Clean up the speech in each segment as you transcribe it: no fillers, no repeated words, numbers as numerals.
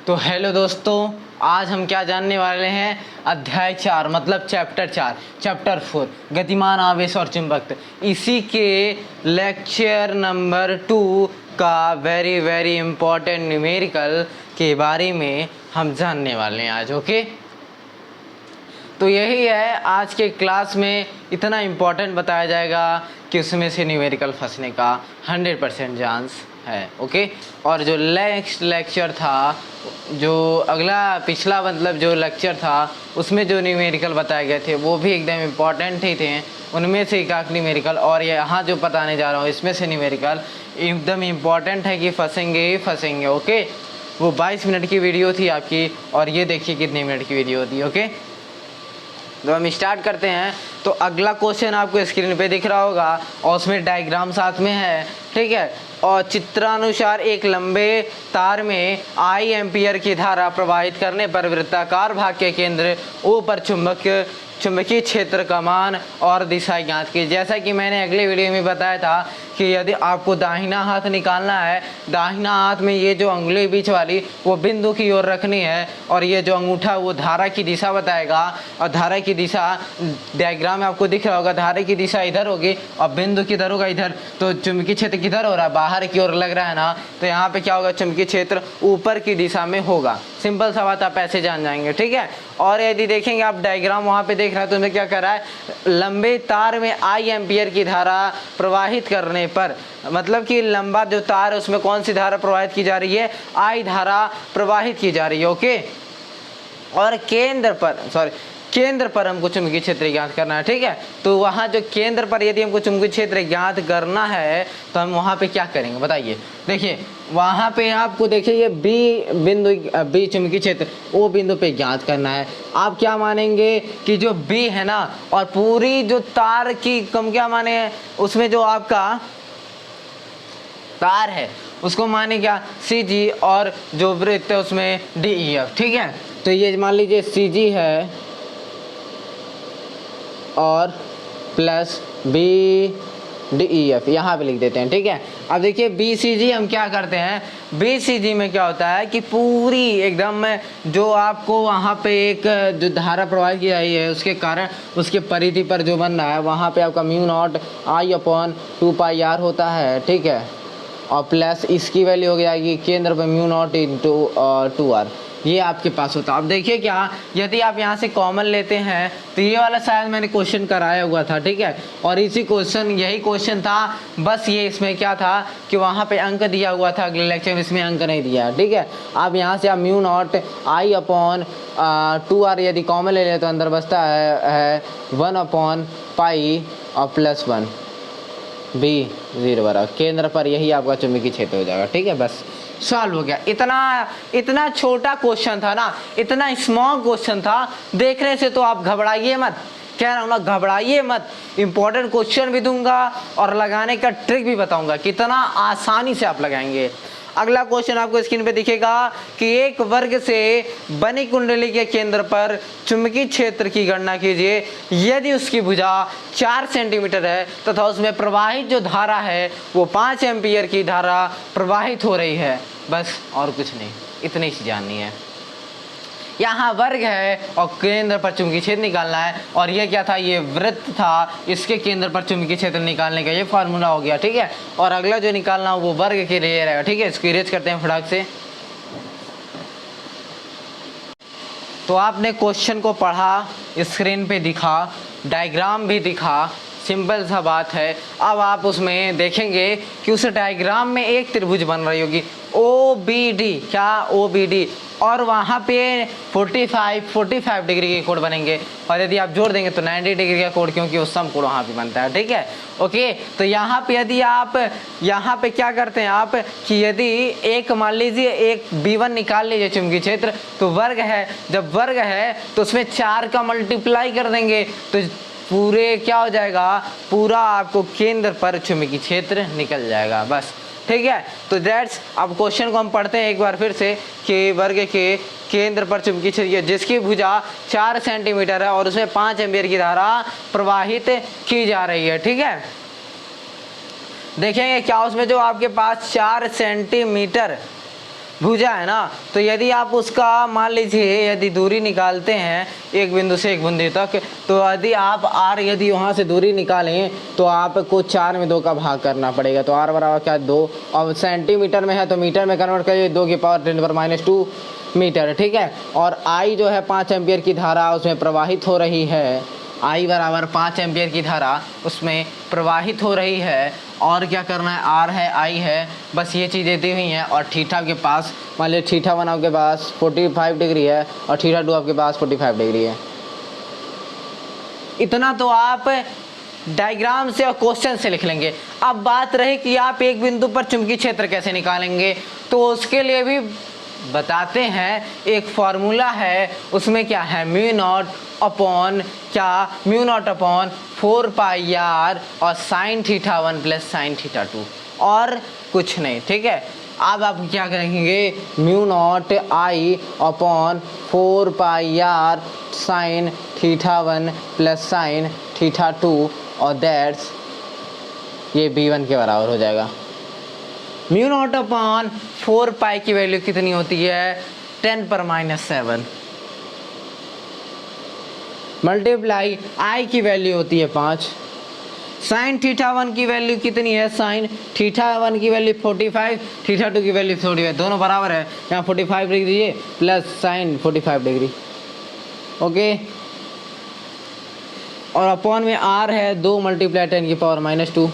तो हेलो दोस्तों, आज हम क्या जानने वाले हैं। अध्याय 4 मतलब चैप्टर 4 गतिमान आवेश और चुंबकत्व। इसी के लेक्चर नंबर 2 का वेरी इम्पोर्टेंट न्यूमेरिकल के बारे में हम जानने वाले हैं आज। ओके, तो यही है आज के क्लास में। इतना इम्पोर्टेंट बताया जाएगा कि उसमें से न्यूमेरिकल फंसने का 100% चांस है। ओके, और जो नेक्स्ट लेक्चर था, जो पिछला मतलब जो लेक्चर था, उसमें जो न्यूमेरिकल बताए गए थे वो भी एकदम इम्पोर्टेंट ही थे। उनमें से एक आख न्यूमेरिकल और यहाँ जो बताने जा रहा हूँ इसमें से न्यूमेरिकल एकदम इम्पोर्टेंट है कि फंसेंगे ही फंसेंगे। ओके, वो 22 मिनट की वीडियो थी आपकी, और ये देखिए कितने मिनट की वीडियो थी। ओके, तो हम स्टार्ट करते हैं। तो अगला क्वेश्चन आपको स्क्रीन पे दिख रहा होगा और उसमें डायग्राम साथ में है, ठीक है। और चित्रानुसार एक लंबे तार में आई एम्पियर की धारा प्रवाहित करने पर वृत्ताकार भाग के केंद्र O पर चुंबकीय क्षेत्र का मान और दिशा ज्ञात की। जैसा कि मैंने अगले वीडियो में बताया था कि यदि आपको दाहिना हाथ निकालना है, दाहिना हाथ में ये जो अंगुली बीच वाली वो बिंदु की ओर रखनी है, और ये जो अंगूठा वो धारा की दिशा बताएगा। और धारा की दिशा डायग्राम में आपको दिख रहा होगा, धारा की दिशा इधर होगी और बिंदु किधर होगा, इधर। तो चुंबकीय क्षेत्र किधर हो रहा है, बाहर की ओर लग रहा है ना, तो यहाँ पे क्या होगा, चुंबकीय क्षेत्र ऊपर की दिशा में होगा। सिंपल सा बात, आप ऐसे जान जाएंगे, ठीक है। और यदि देखेंगे आप डायग्राम वहाँ पे देख रहे हैं, तो उन्हें क्या कर रहा है, लंबे तार में आई एम्पियर की धारा प्रवाहित करने पर, मतलब कि लंबा जो तार है उसमें कौन सी धारा प्रवाहित की जा रही है, आई धारा प्रवाहित की जा रही है। ओके, और केंद्र पर हमको चुंबकीय क्षेत्र ज्ञात करना है, ठीक है। तो वहाँ जो केंद्र पर यदि हमको चुंबकीय क्षेत्र ज्ञात करना है तो हम वहाँ पे क्या करेंगे बताइए। देखिए वहाँ पे आपको देखिए ये बी चुंबकीय क्षेत्र ओ बिंदु पे ज्ञात करना है। आप क्या मानेंगे कि जो बी है ना, और पूरी जो तार की कम क्या माने, उसमें जो आपका तार है उसको माने क्या, सी जी, और जो वृत्त है उसमें डी ई एफ, ठीक है। तो ये मान लीजिए सी जी है और plus B D E F यहाँ पे लिख देते हैं, ठीक है। अब देखिए बी सी जी हम क्या करते हैं, बी सी जी में क्या होता है कि पूरी एकदम जो आपको वहाँ पे एक जो धारा प्रवाहित की जाती है उसके कारण उसके परिधि पर जो बन रहा है वहाँ पे आपका mu not I upon 2πr होता है, ठीक है। और प्लस इसकी वैल्यू हो जाएगी केंद्र पर म्यू नॉट इंटू 2r, ये आपके पास होता है। अब देखिए क्या, यदि आप यहाँ से कॉमन लेते हैं तो ये वाला शायद मैंने क्वेश्चन कराया हुआ था, ठीक है। और यही क्वेश्चन था, बस ये इसमें क्या था कि वहाँ पे अंक दिया हुआ था, अगले लेक्चर में इसमें अंक नहीं दिया, ठीक है। आप यहाँ से आप mu not I upon 2r यदि कॉमन ले लें तो अंदर बचता है 1/π और +1 बी 0 बराबर केंद्र पर, यही आपका चुंबकीय क्षेत्र हो जाएगा, ठीक है। बस सॉल्व हो गया। इतना छोटा क्वेश्चन था ना, इतना स्मॉल क्वेश्चन था, देखने से तो आप घबराइए मत, कह रहा हूँ ना, घबराइए मत। इंपॉर्टेंट क्वेश्चन भी दूंगा और लगाने का ट्रिक भी बताऊंगा, कितना आसानी से आप लगाएंगे। अगला क्वेश्चन आपको स्क्रीन पे दिखेगा कि एक वर्ग से बनी कुंडली के केंद्र पर चुंबकीय क्षेत्र की गणना कीजिए यदि उसकी भुजा 4 सेंटीमीटर है तथा उसमें प्रवाहित जो धारा है वो 5 एम्पियर की धारा प्रवाहित हो रही है। बस और कुछ नहीं, इतनी सी जाननी है। यहाँ वर्ग है और केंद्र पर चुंबकीय क्षेत्र निकालना है, और ये क्या था, ये वृत्त था, इसके केंद्र पर चुंबकीय क्षेत्र निकालने का ये फार्मूला हो गया, ठीक है। और अगला जो निकालना वो वर्ग के लिए रहेगा, ठीक है। इसको इरेज करते हैं फटाक से। तो आपने क्वेश्चन को पढ़ा, स्क्रीन पे दिखा, डायग्राम भी दिखा, सिंपल सा बात है। अब आप उसमें देखेंगे कि उस डायग्राम में एक त्रिभुज बन रही होगी ओ बी डी, क्या ओ बी डी, और वहाँ पे 45 डिग्री के कोण बनेंगे, और यदि आप जोड़ देंगे तो 90 डिग्री का कोण, क्योंकि उस सम कोण वहाँ पे बनता है, ठीक है। ओके, तो यहाँ पे यदि आप यहाँ पे क्या करते हैं आप कि यदि एक मान लीजिए एक B1 निकाल लीजिए चुंबकीय क्षेत्र, तो वर्ग है, जब वर्ग है तो उसमें 4 का मल्टीप्लाई कर देंगे तो पूरे क्या हो जाएगा, पूरा आपको केंद्र पर चुंबकीय क्षेत्र निकल जाएगा। बस ठीक है। तो दैट्स, अब क्वेश्चन को हम पढ़ते हैं एक बार फिर से कि वर्ग के केंद्र पर चुंबकीय क्षेत्र जिसकी भुजा 4 सेंटीमीटर है और उसमें 5 एम्पियर की धारा प्रवाहित की जा रही है, ठीक है। देखेंगे क्या उसमें जो आपके पास 4 सेंटीमीटर भुजा है ना, तो यदि आप उसका मान लीजिए यदि दूरी निकालते हैं एक बिंदु से एक बिंदु तक, तो यदि आप r यदि वहाँ से दूरी निकालें तो आपको 4 में 2 का भाग करना पड़ेगा। तो r बराबर क्या 2, और सेंटीमीटर में है तो मीटर में कन्वर्ट करिए, 2 की पावर 10⁻² मीटर, ठीक है। और I जो है 5 एम्पियर की धारा उसमें प्रवाहित हो रही है, I बराबर 5 एम्पियर की धारा उसमें प्रवाहित हो रही है। और क्या करना है, R है I है, बस ये चीज़ें दी हुई हैं। और थीटा के पास मान लीजिए थीटा 1 आपके पास 45 डिग्री है और थीटा 2 आपके पास 45 डिग्री है। इतना तो आप डायग्राम से और क्वेश्चन से लिख लेंगे। अब बात रही कि आप एक बिंदु पर चुंबकीय क्षेत्र कैसे निकालेंगे, तो उसके लिए भी बताते हैं। एक फॉर्मूला है, उसमें क्या है, म्यू नॉट अपॉन 4 पाई r और sine theta 1 plus sine theta 2, और कुछ नहीं, ठीक है। अब आप क्या करेंगे, mu nought I upon 4 pi r sine theta 1 plus sine theta 2, और दैट्स ये b1 के बराबर हो जाएगा। म्यू नॉट अपॉन 4 पाई की वैल्यू कितनी होती है, 10⁻⁷, मल्टीप्लाई I की वैल्यू होती है 5, साइन थीटा 1 की वैल्यू कितनी है, साइन थीटा 1 की वैल्यू 45, थीटा 2 की वैल्यू 45, दोनों बराबर है, यहाँ 45 डिग्री है प्लस साइन 45 डिग्री, ओके। और अपॉन में R है 2 मल्टीप्लाई 10⁻²,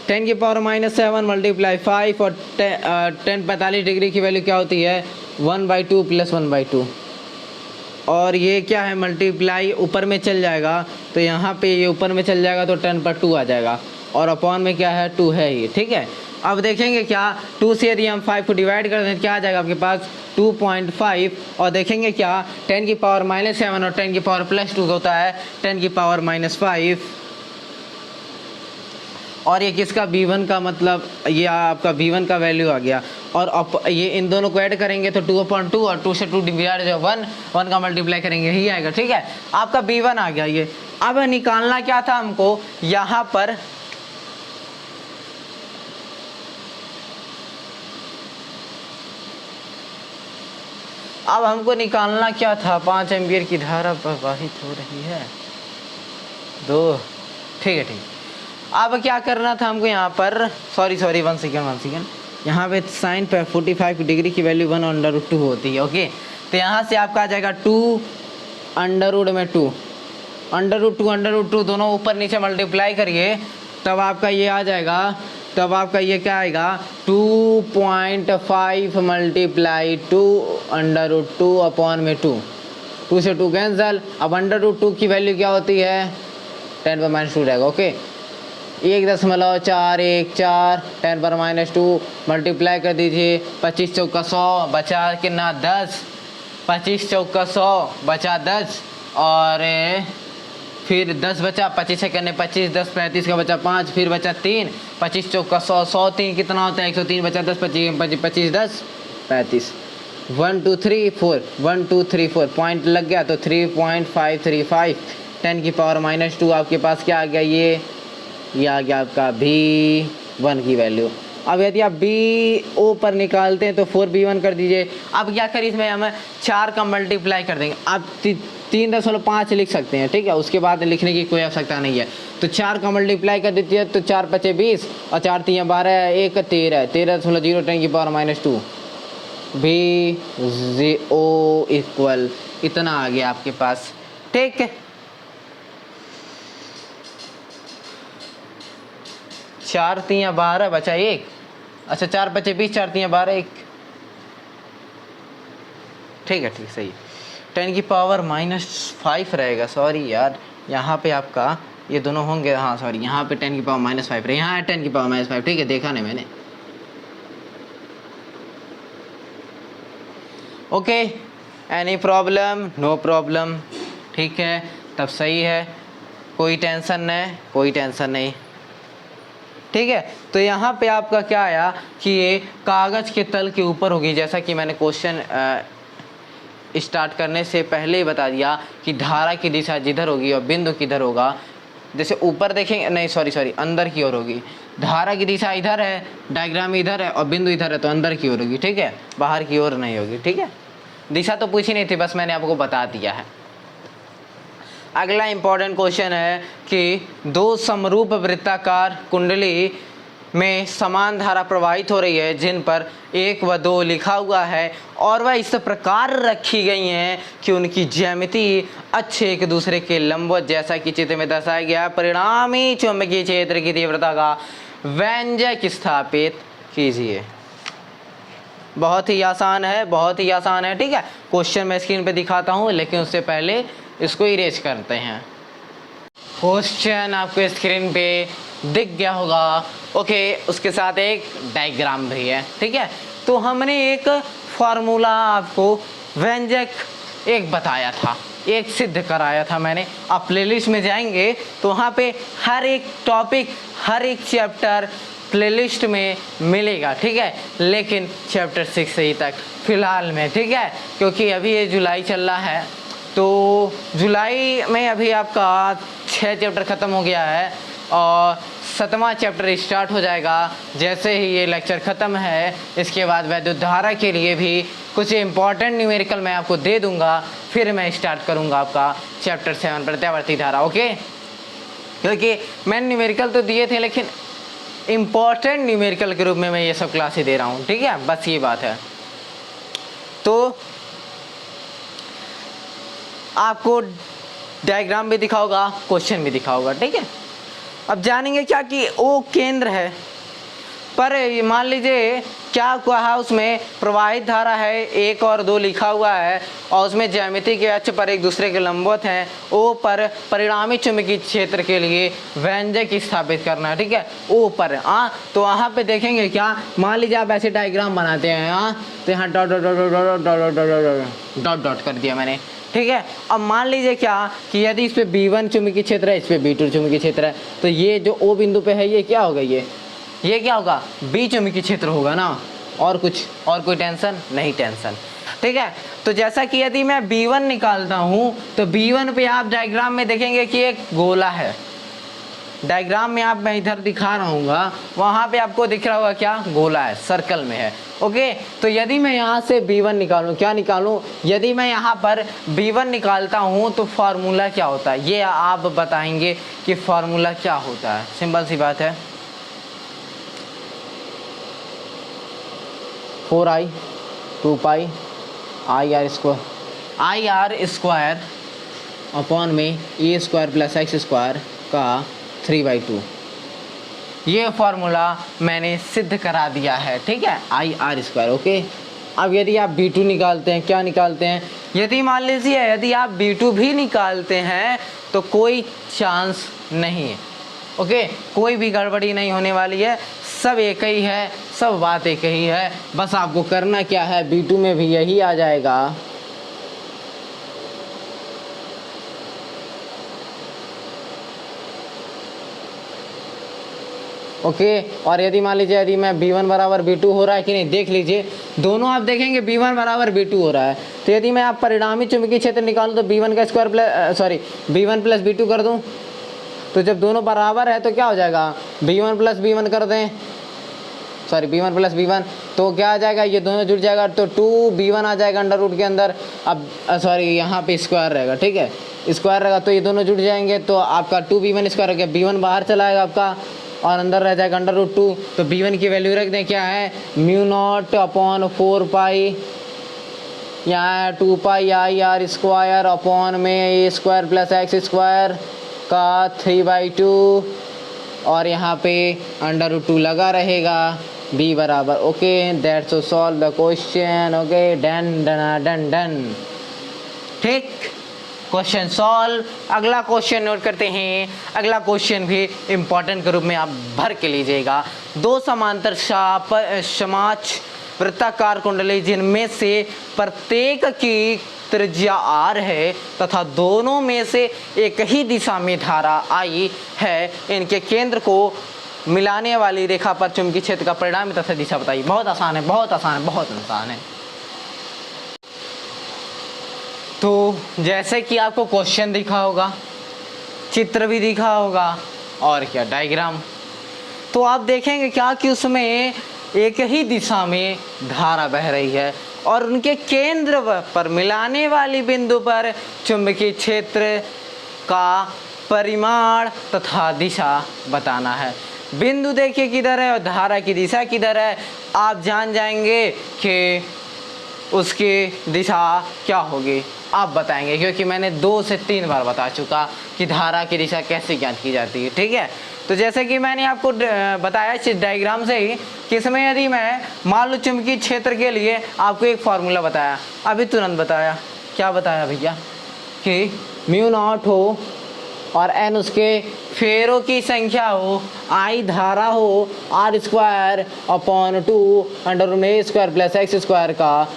10⁻⁷ मल्टीप्लाई 5, और 10 45 डिग्री की वैल्यू क्या होती है, 1/2 प्लस 1/2, और ये क्या है, मल्टीप्लाई ऊपर में चल जाएगा तो यहाँ पे ये ऊपर में चल जाएगा तो 10 पर 2 आ जाएगा, और अपॉन में क्या है, 2 है ही, ठीक है। अब देखेंगे क्या, 2 से यदि हम 5 को डिवाइड कर दें क्या आ जाएगा आपके पास 2.5, और देखेंगे क्या 10⁻⁻7 और 10⁻+2 होता है 10⁻⁻5, और ये किसका b1 का, मतलब ये आपका b1 का वैल्यू आ गया। और ये इन दोनों को ऐड करेंगे तो 2/2, और 2 से 2 डिवाइड जो 1 का मल्टीप्लाई करेंगे ही आएगा, ठीक है। आपका b1 आ गया ये। अब निकालना क्या था हमको, यहाँ पर अब हमको निकालना क्या था, 5 एम्पियर की धारा प्रवाहित हो रही है 2, ठीक है, ठीक। अब क्या करना था हमको यहाँ पर, सॉरी 1 सेकेंड, यहाँ पे साइन पे 45 डिग्री की वैल्यू 1/√2 होती है, ओके। तो यहाँ से आपका आ जाएगा 2 अंडर में 2 √2 दोनों ऊपर नीचे मल्टीप्लाई करिए, तब आपका ये आ जाएगा, तब आपका ये क्या आएगा 2.5 मल्टीप्लाई 2 √2 अपॉन में 2 से 2 कैंसिल। अब √2 की वैल्यू क्या होती है, 10⁻² रहेगा, ओके। 1.414 10⁻² मल्टीप्लाई कर दीजिए, 25 चौका 100 बचा कितना 10, 25 चौका 100 बचा 10, और फिर 10 बचा, 25 से करने 25, 10 35 का बचा 5, फिर बचा 3, 25 चौका 100, 100 3 कितना होता है 103, बचा 10, 25 10 35, 1 2 3 4 1 2 3 4 पॉइंट लग गया तो 3.535 10⁻⁻2 आपके पास क्या आ गया, ये आ गया आपका b1 की वैल्यू। अब यदि आप BO पर निकालते हैं तो 4b1 कर दीजिए। अब क्या करिए, इसमें हम 4 का मल्टीप्लाई कर देंगे, आप 3.5 लिख सकते हैं, ठीक है, उसके बाद लिखने की कोई आवश्यकता नहीं है। तो 4 का मल्टीप्लाई कर देती है तो 4 5 20 और 4 3 12 1 13 13.0 10⁻⁻2 BO इक्वल इतना आ गया आपके पास, ठीक है। 4 3 12 बचा 1, अच्छा 4 5 20 4 3 12 1, ठीक है, ठीक सही। 10⁻⁻5 रहेगा, सॉरी यार, यहाँ पे आपका ये दोनों होंगे, हाँ सॉरी, यहाँ पे 10⁻⁻5 रहे, यहाँ है 10⁻⁻5, ठीक है, देखा नहीं मैंने, okay. Any problem, no problem, ठीक है, तब सही है, कोई टेंशन नहीं, कोई टेंशन नहीं, ठीक है। तो यहाँ पे आपका क्या आया कि ये कागज़ के तल के ऊपर होगी, जैसा कि मैंने क्वेश्चन स्टार्ट करने से पहले ही बता दिया कि धारा की दिशा जिधर होगी और बिंदु किधर होगा, जैसे ऊपर देखेंगे, नहीं सॉरी अंदर की ओर होगी, धारा की दिशा इधर है, डायग्राम इधर है और बिंदु इधर है, तो अंदर की ओर होगी, ठीक है, बाहर की ओर नहीं होगी, ठीक है। दिशा तो पूछी नहीं थी, बस मैंने आपको बता दिया है। अगला इंपॉर्टेंट क्वेश्चन है कि दो समरूप वृत्ताकार कुंडली में समान धारा प्रवाहित हो रही है जिन पर 1 व 2 लिखा हुआ है और वह इस प्रकार रखी गई हैं कि उनकी ज्यामिति अक्ष एक दूसरे के लंबवत जैसा कि चित्र में दर्शाया गया है। परिणामी चुंबकीय क्षेत्र की तीव्रता का व्यंजक स्थापित कीजिए। बहुत ही आसान है, बहुत ही आसान है, ठीक है। क्वेश्चन मैं स्क्रीन पे दिखाता हूँ, लेकिन उससे पहले इसको इरेज करते हैं। क्वेश्चन आपको स्क्रीन पे दिख गया होगा, ओके। उसके साथ एक डायग्राम भी है, ठीक है। तो हमने एक फार्मूला आपको व्यंजक एक बताया था, एक सिद्ध कराया था मैंने। आप प्लेलिस्ट में जाएंगे तो वहाँ पे हर एक टॉपिक, हर एक चैप्टर प्लेलिस्ट में मिलेगा, ठीक है। लेकिन चैप्टर 6 से ही तक फिलहाल में, ठीक है, क्योंकि अभी ये जुलाई चल रहा है, तो जुलाई में अभी आपका 6 चैप्टर ख़त्म हो गया है और 7वां चैप्टर स्टार्ट हो जाएगा जैसे ही ये लेक्चर ख़त्म है। इसके बाद वैद्युत धारा के लिए भी कुछ इंपॉर्टेंट न्यूमेरिकल मैं आपको दे दूंगा, फिर मैं स्टार्ट करूंगा आपका चैप्टर 7 प्रत्यावर्ती धारा, ओके। क्योंकि मैंने न्यूमेरिकल तो दिए थे, लेकिन इम्पॉर्टेंट न्यूमेरिकल के रूप में मैं ये सब क्लासेस दे रहा हूँ, ठीक है, बस ये बात है। तो आपको डायग्राम भी दिखा होगा, क्वेश्चन भी दिखा होगा, ठीक है। अब जानेंगे क्या कि ओ केंद्र है, पर मान लीजिए क्या कहा, उसमें प्रवाहित धारा है 1 और 2 लिखा हुआ है और उसमें ज्यामिति के अक्ष पर एक दूसरे के लंबवत हैं। ओ पर परिणामी चुंबकीय क्षेत्र के लिए व्यंजक स्थापित करना है, ठीक है। ओ पर तो वहाँ पे देखेंगे क्या, मान लीजिए आप ऐसे डायग्राम बनाते हैं, तो यहाँ dot dot dot dot dot dot dot dot कर दिया मैंने, ठीक है। अब मान लीजिए क्या कि यदि इस पे B1 चुंबकीय क्षेत्र है, इस पे B2 चुंबकीय क्षेत्र है, तो ये जो O बिंदु पे है ये क्या होगा, ये क्या होगा, B चुंबकीय क्षेत्र होगा ना। और कोई टेंशन नहीं, टेंशन, ठीक है। तो जैसा कि यदि मैं B1 निकालता हूँ तो B1 पे आप डायग्राम में देखेंगे कि एक गोला है। डायग्राम में मैं इधर दिखा रहा हूँ, वहाँ पे आपको दिख रहा होगा क्या, गोला है, सर्कल में है, ओके। तो यदि मैं यहाँ से B1 निकालूँ, क्या निकालूँ, यदि मैं यहाँ पर B1 निकालता हूँ तो फार्मूला क्या होता है, ये आप बताएंगे कि फार्मूला क्या होता है। सिंपल सी बात है, 4i 2 IR स्क्वायर अपॉन में A square plus X square का 3/2। ये फार्मूला मैंने सिद्ध करा दिया है, ठीक है, IR स्क्वायर, ओके। अब यदि आप B2 निकालते हैं, क्या निकालते हैं, यदि मान लीजिए यदि आप B2 भी निकालते हैं तो कोई चांस नहीं है, ओके, कोई भी गड़बड़ी नहीं होने वाली है, सब एक ही है, सब बात एक ही है। बस आपको करना क्या है, B2 में भी यही आ जाएगा, ओके। और यदि मान लीजिए यदि मैं B1 बराबर B2 हो रहा है कि नहीं, देख लीजिए, दोनों आप देखेंगे B1 बराबर B2 हो रहा है। तो यदि मैं आप परिणामी चुंबकीय क्षेत्र निकालूं तो B1 का स्क्वायर B1 प्लस B2 कर दूं, तो जब दोनों बराबर है तो क्या हो जाएगा, B1 प्लस B1 कर दें, B1 प्लस B1, तो क्या आ जाएगा, ये दोनों जुड़ जाएगा, तो 2B1 आ जाएगा अंडर रूट के अंदर। अब यहाँ पे स्क्वायर रहेगा, ठीक है, स्क्वायर रहेगा तो ये दोनों जुड़ जाएंगे, तो आपका 2B1 स्क्वायर हो गया, B1 बाहर चला आएगा आपका और अंदर रह जाएगा अंडर रूट 2। तो B1 की वैल्यू रख दें, क्या है, μ0/4π, यहाँ है 2π IR स्क्वायर अपॉन में A square plus X square का 3/2 और यहाँ पे अंडर रूट 2 लगा रहेगा, B बराबर, okay. That's to solve the question, okay, done done done done, ठीक, क्वेश्चन सॉल्व। अगला क्वेश्चन नोट करते हैं। अगला क्वेश्चन भी इम्पॉर्टेंट के रूप में आप भर के लीजिएगा। दो समांतर समाज वृत्ताकार कुंडली जिनमें से प्रत्येक की त्रिज्या R है तथा दोनों में से एक ही दिशा में धारा I है, इनके केंद्र को मिलाने वाली रेखा पर चुंबकीय क्षेत्र का परिणाम तथा दिशा बताइए। बहुत आसान है, बहुत आसान है, बहुत आसान है। तो जैसे कि आपको क्वेश्चन दिखा होगा, चित्र भी दिखा होगा और क्या डायग्राम, तो आप देखेंगे क्या कि उसमें एक ही दिशा में धारा बह रही है और उनके केंद्र पर मिलाने वाली बिंदु पर चुंबकीय क्षेत्र का परिमाण तथा दिशा बताना है। बिंदु देखिए किधर है और धारा की दिशा किधर है, आप जान जाएंगे कि उसकी दिशा क्या होगी। आप बताएंगे क्योंकि मैंने 2 से 3 बार बता चुका कि धारा की दिशा कैसे ज्ञात की जाती है। ठीक है, तो जैसे कि मैंने आपको बताया इस डायग्राम से ही कि इसमें यदि मैं मान लो चुंबकीय क्षेत्र के लिए आपको एक फार्मूला बताया, अभी तुरंत बताया, क्या बताया भैया कि म्यू नॉट हो और एन उसके फेरों की संख्या हो, आई धारा हो, R square upon 2 under root A square plus X square का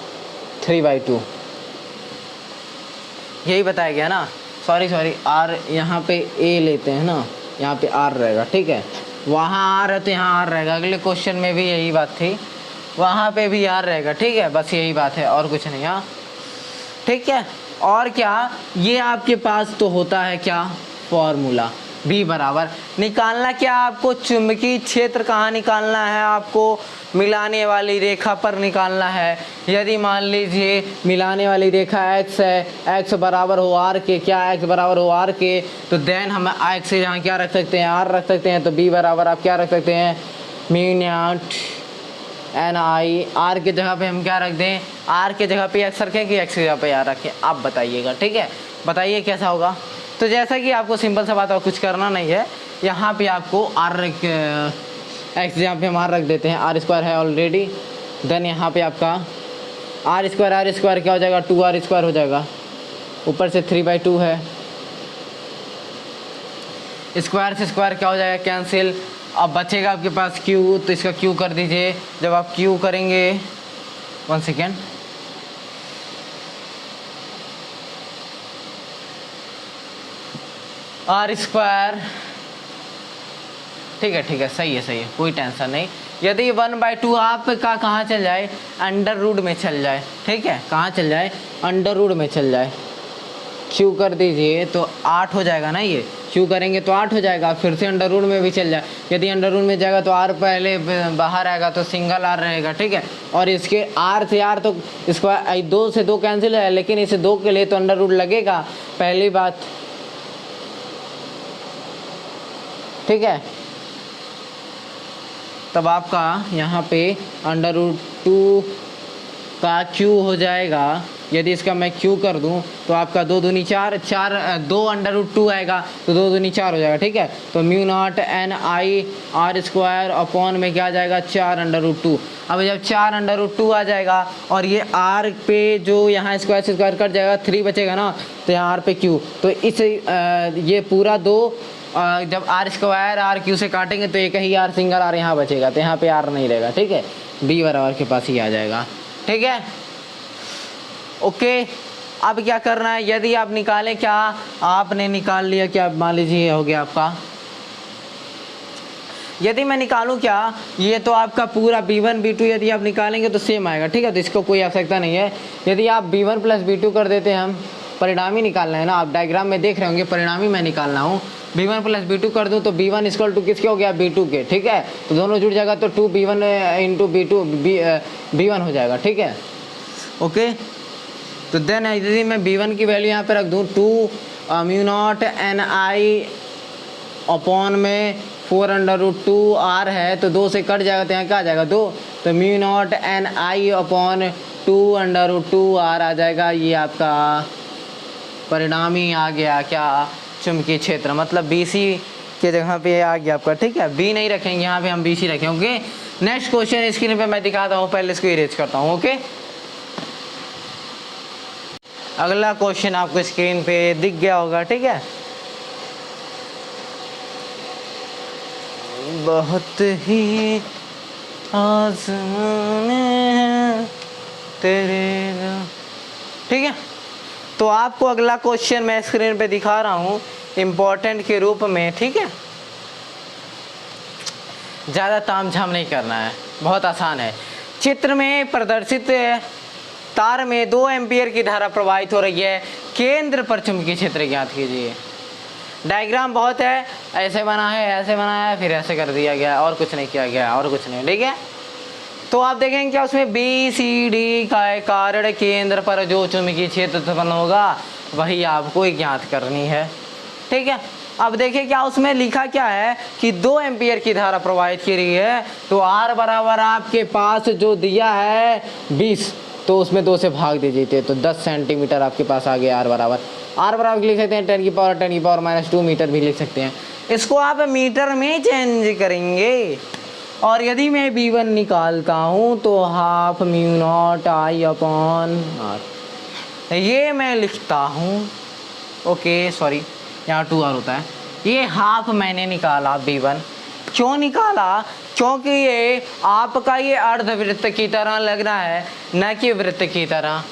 3/2, यही बताया गया ना। सॉरी आर यहाँ पे ए लेते हैं ना, यहाँ पे आर रहेगा। ठीक है, वहाँ आर है तो यहाँ आर रहेगा। अगले क्वेश्चन में भी यही बात थी, वहाँ पे भी आर रहेगा। ठीक है, बस यही बात है और कुछ नहीं। हाँ ठीक है, और क्या ये आपके पास तो होता है क्या फॉर्मूला B बराबर निकालना क्या आपको, चुंबकीय क्षेत्र कहाँ निकालना है, आपको मिलाने वाली रेखा पर निकालना है। यदि मान लीजिए मिलाने वाली रेखा x है, x बराबर हो r के, क्या x बराबर हो r के, तो देन हम x से यहाँ क्या रख सकते हैं, r रख सकते हैं। तो B बराबर आप क्या रख सकते हैं, mu not N I, R के जगह पे हम क्या रख दें, आर के जगह पे x रखें कि x की जगह पे r रखें, आप बताइएगा। ठीक है, बताइए कैसा होगा। तो जैसा कि आपको सिंपल सा बात है, कुछ करना नहीं है। यहाँ पे आपको आर एक्स जहाँ पे हम आर रख देते हैं, आर स्क्वायर है ऑलरेडी। देन यहाँ पे आपका आर स्क्वायर क्या हो जाएगा, 2r स्क्वायर हो जाएगा, ऊपर से 3/2 है, स्क्वायर से स्क्वायर क्या हो जाएगा, कैंसिल। अब बचेगा आपके पास q, तो इसका q कर दीजिए। जब आप q करेंगे, 1 सेकेंड, आर स्क्वायर, ठीक है, सही है, कोई टेंशन नहीं। यदि 1/2 आपका कहाँ चल जाए, अंडर रूट में चल जाए। ठीक है, कहाँ चल जाए, अंडर रूट में चल जाए। क्यू कर दीजिए तो 8 हो जाएगा ना, ये क्यू करेंगे तो 8 हो जाएगा। फिर से अंडर रूट में भी चल जाए, यदि अंडर रूट में जाएगा तो आर पहले बाहर आएगा तो सिंगल आर रहेगा। ठीक है, और इसके आर से आर तो इसका 2 से 2 कैंसिल है, लेकिन इसे 2 के लिए तो अंडर रूट लगेगा, पहली बात। ठीक है, तब आपका यहाँ पे अंडर रूट 2 का क्यू हो जाएगा। यदि इसका मैं क्यू कर दूं तो आपका 2 दूनी 4, 2 अंडर रूट 2 आएगा तो 2 दूनी 4 हो जाएगा। ठीक है, तो mu not N I are square upon में क्या आ जाएगा, 4 अंडर रूट 2। अब जब 4 अंडर रूट 2 आ जाएगा और ये आर पे जो यहाँ स्क्वायर से स्क्वायर कट जाएगा, 3 बचेगा ना, तो यहाँ आर पे क्यू, तो इस ये पूरा 2 जब आर स्क्वायर आर क्यू से काटेंगे तो एक ही आर सिंगल आर यहाँ बचेगा, तो यहाँ पे आर नहीं रहेगा। ठीक है, B बराबर के पास ही आ जाएगा। ठीक है, ओके। अब क्या करना है, यदि आप निकालें, क्या आपने निकाल लिया, क्या मान लीजिए हो गया आपका। यदि मैं निकालूं क्या, ये तो आपका पूरा B1 B2 यदि आप निकालेंगे तो सेम आएगा। ठीक है, तो इसको कोई आवश्यकता नहीं है। यदि आप B1 प्लस B2 कर देते हैं, हम परिणाम ही निकालना है ना, आप डायग्राम में देख रहे होंगे, परिणाम ही मैं निकालना हूँ। B1 प्लस B2 कर दूँ तो B1 इक्वल टू किसके हो गया, B2 के। ठीक है, तो दोनों जुड़ जाएगा तो 2B1 इंटू B1 हो जाएगा। ठीक है, ओके। तो देन यदि मैं B1 की वैल्यू यहाँ पे रख दूँ 2 mu naught N I upon में 4 अंडर रूट 2 आर है, तो 2 से कट जाएगा तो यहाँ क्या आ जाएगा, 2, तो mu not N I upon 2 under root 2 R आ जाएगा। ये आपका परिणाम ही आ गया क्या, चुंबकीय क्षेत्र, मतलब BC के जगह पे आ गया आपका। ठीक है, B नहीं रखेंगे, यहाँ पे हम BC रखेंगे। नेक्स्ट क्वेश्चन स्क्रीन पे मैं दिखाता हूँ, पहले इसको इरेज करता हूँ। ओके, अगला क्वेश्चन आपको स्क्रीन पे दिख गया होगा। ठीक है, बहुत ही आसान है तेरे। ठीक है, तो आपको अगला क्वेश्चन मैं स्क्रीन पे दिखा रहा हूँ इम्पोर्टेंट के रूप में। ठीक है, ज़्यादा तामझाम नहीं करना है, बहुत आसान है। चित्र में प्रदर्शित तार में 2 एम्पियर की धारा प्रवाहित हो रही है, केंद्र पर चुंबकीय क्षेत्र ज्ञात कीजिए। डायग्राम बहुत है, ऐसे बना है, ऐसे बना है, फिर ऐसे कर दिया गया और कुछ नहीं किया गया और कुछ नहीं, ठीक है। तो आप देखेंगे क्या उसमें बी सी डी का कारण केंद्र पर जो चुंबकीय क्षेत्र उत्पन्न होगा वही आपको ज्ञात करनी है, ठीक है। अब देखिए क्या उसमें लिखा क्या है कि 2 एम्पियर की धारा प्रवाहित की रही है, तो R बराबर आपके पास जो दिया है 20, तो उसमें 2 से भाग दीजिए तो 10 सेंटीमीटर आपके पास आ गया। R बराबर लिख सकते हैं 10 की पावर -2 मीटर भी लिख सकते हैं। इसको आप मीटर में चेंज करेंगे और यदि मैं V1 निकालता हूँ तो half mu nought I upon R, ये मैं लिखता हूँ, ओके सॉरी यहाँ 2R होता है, ये हाफ मैंने निकाला V1। क्यों निकाला? क्योंकि ये आपका ये अर्धवृत्त की तरह लग रहा है, न कि वृत्त की तरह,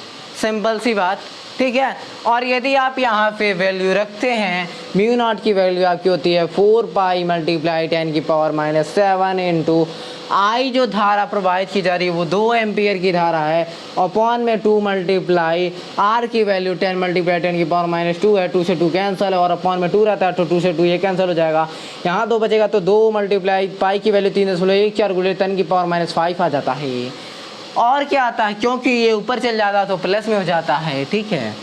सिंपल सी बात, ठीक है। और यदि आप यहाँ पे वैल्यू रखते हैं, म्यू नॉट की वैल्यू आपकी होती है 4 पाई मल्टीप्लाई 10 की पावर -7 इंटू आई जो धारा प्रवाहित की जा रही है वो 2 एम्पियर की धारा है, अपॉन में 2 मल्टीप्लाई आर की वैल्यू 10 मल्टीप्लाई 10 की पावर -2 है, 2 से 2 कैंसिल है और अपॉन में 2 रहता है तो 2 से 2 ये कैंसिल हो जाएगा, यहाँ 2 बचेगा तो 2 मल्टीप्लाई पाई की वैल्यू 3.14 गुणे 10 की पावर -5 आ जाता है ये। और क्या आता है, क्योंकि ये ऊपर चल जाता है तो प्लस में हो जाता है, ठीक है,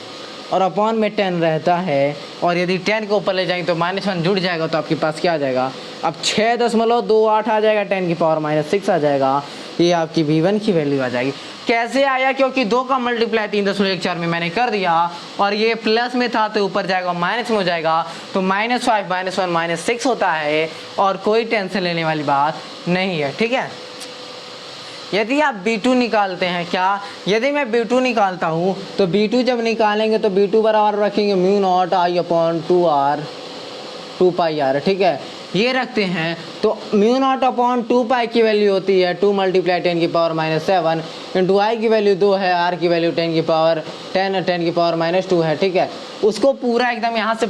और अपॉन में 10 रहता है, और यदि 10 को ऊपर ले जाएंगे तो -1 जुड़ जाएगा तो आपके पास क्या आ जाएगा, अब 6.28 आ जाएगा, 10 की पावर -6 आ जाएगा, ये आपकी V1 की वैल्यू आ जाएगी। कैसे आया? क्योंकि 2 का मल्टीप्लाई 3.14 में मैंने कर दिया और ये प्लस में था तो ऊपर जाएगा माइनस में हो जाएगा, तो -5 -1 -6 होता है और कोई टेंशन लेने वाली बात नहीं है, ठीक है। यदि आप B2 निकालते हैं, क्या यदि मैं B2 निकालता हूँ तो B2 जब निकालेंगे तो B2 बराबर रखेंगे mu nought I upon 2 pi R, ठीक है, ये रखते हैं तो म्यू नॉट अपॉन 2 पाई की वैल्यू होती है 2 मल्टीप्लाई 10 की पावर -7 इंटू आई की वैल्यू 2 है, R की वैल्यू 10 की पावर -2 है, ठीक है। उसको पूरा एकदम यहाँ से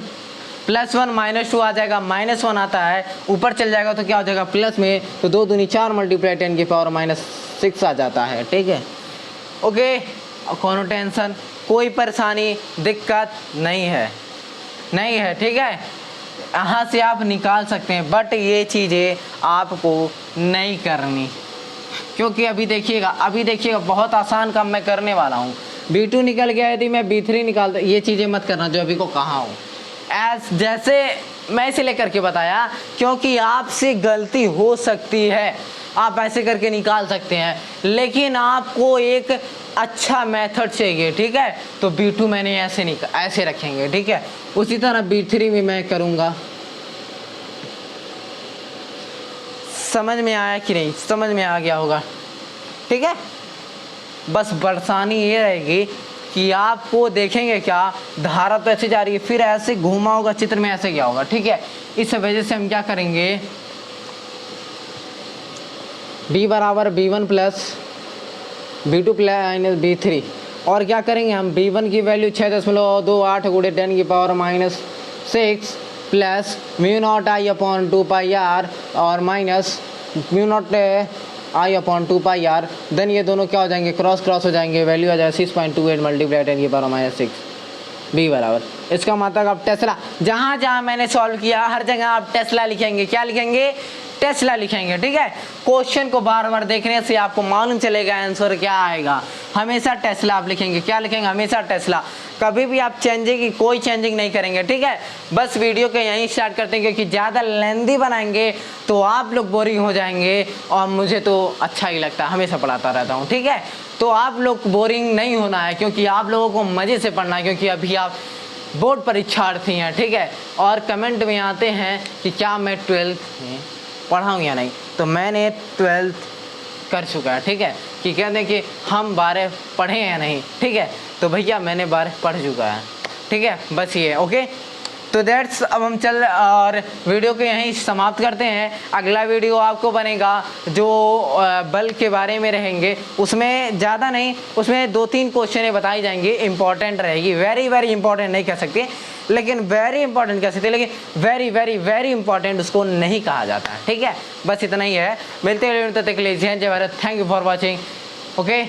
+1 -2 आ जाएगा, -1 आता है, ऊपर चल जाएगा तो क्या हो जाएगा प्लस में, तो 2 दूनी 4 मल्टीप्लाई 10 की पावर -6 आ जाता है, ठीक है। ओके, कोनो टेंशन, कोई परेशानी दिक्कत नहीं है, ठीक है। यहाँ से आप निकाल सकते हैं, बट ये चीज़ें आपको नहीं करनी, क्योंकि अभी देखिएगा बहुत आसान काम मैं करने वाला हूँ। B2 निकल गया, यदि मैं B3 निकालता, ये चीज़ें मत करना जो अभी को कहा हूँ, जैसे मैं इसे लेकर के बताया, क्योंकि आपसे गलती हो सकती है, आप ऐसे करके निकाल सकते हैं, लेकिन आपको एक अच्छा मेथड चाहिए, ठीक है। तो B2 मैंने ऐसे रखेंगे, ठीक है। उसी तरह B3 में मैं करूँगा। समझ में आया कि नहीं? समझ में आ गया होगा, ठीक है। बस परेशानी ये रहेगी कि आपको देखेंगे क्या, धारा तो ऐसे जा रही है, फिर ऐसे घूमा होगा चित्र में, ऐसे क्या होगा, ठीक है। इस वजह से हम क्या करेंगे, B बराबर B1 plus B2 plus B3, और क्या करेंगे हम, B1 की वैल्यू 6.28 गुणे 10 की power -6 plus mu nought I upon 2 pi R और minus mu nought I upon 2 pi R, then ये दोनों क्या हो जाएंगे, क्रॉस हो जाएंगे, वैल्यू आ जाएगा 6.28 मल्टीप्लाई 10 की पावर -6, B बराबर। इसका मतलब आप टेस्ला, जहाँ मैंने सॉल्व किया हर जगह आप टेस्ला लिखेंगे, क्या लिखेंगे, टेस्ला लिखेंगे, ठीक है। क्वेश्चन को बार बार देखने से आपको मालूम चलेगा आंसर क्या आएगा, हमेशा टेस्ला आप लिखेंगे, क्या लिखेंगे, हमेशा टेस्ला, कभी भी आप कोई चेंजिंग नहीं करेंगे, ठीक है। बस वीडियो को यहीं स्टार्ट करते हैं, क्योंकि ज़्यादा लेंदी बनाएंगे तो आप लोग बोरिंग हो जाएंगे, और मुझे तो अच्छा ही लगता है, हमेशा पढ़ाता रहता हूँ, ठीक है। तो आप लोग बोरिंग नहीं होना है, क्योंकि आप लोगों को मज़े से पढ़ना है, क्योंकि अभी आप बोर्ड परीक्षार्थी हैं, ठीक है। और कमेंट में आते हैं कि क्या मैं 12th में पढ़ाऊँ या नहीं, तो मैंने 12th कर चुका है, ठीक है। कि कहते हैं कि हम 12 पढ़े हैं नहीं, ठीक है, तो भैया मैंने 12 पढ़ चुका है, ठीक है। बस ये ओके, तो दैट्स, अब हम और वीडियो को यहीं समाप्त करते हैं। अगला वीडियो आपको बनेगा जो बल के बारे में रहेंगे, उसमें ज़्यादा नहीं, उसमें 2-3 क्वेश्चनें बताई जाएंगी, इंपॉर्टेंट रहेगी, वेरी इंपॉर्टेंट नहीं कह सकते, लेकिन वेरी इंपॉर्टेंट कह सकते, लेकिन वेरी इंपॉर्टेंट उसको नहीं कहा जाता है, ठीक है। बस इतना ही है, मिलते हैं तब तक के लिए जय Bharat, thank you for watching, okay.